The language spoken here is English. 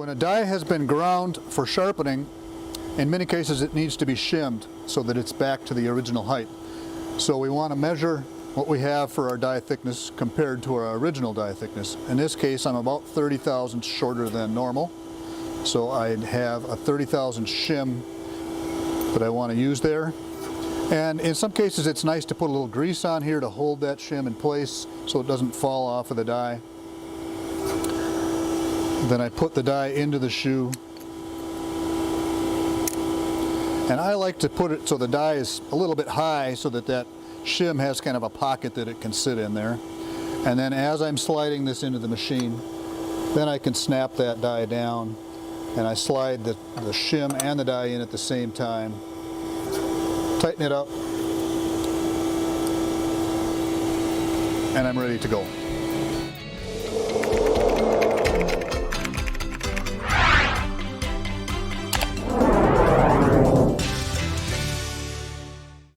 when a die has been ground for sharpening, in many cases it needs to be shimmed so that it's back to the original height. So we want to measure what we have for our die thickness compared to our original die thickness. In this case, I'm about 30 thousandths shorter than normal. So I'd have a 30 thousandths shim that I want to use there. And in some cases it's nice to put a little grease on here to hold that shim in place so it doesn't fall off of the die. Then I put the die into the shoe. And I like to put it so the die is a little bit high so that that shim has kind of a pocket that it can sit in there. And then as I'm sliding this into the machine, then I can snap that die down, and I slide the shim and the die in at the same time. Tighten it up, and I'm ready to go.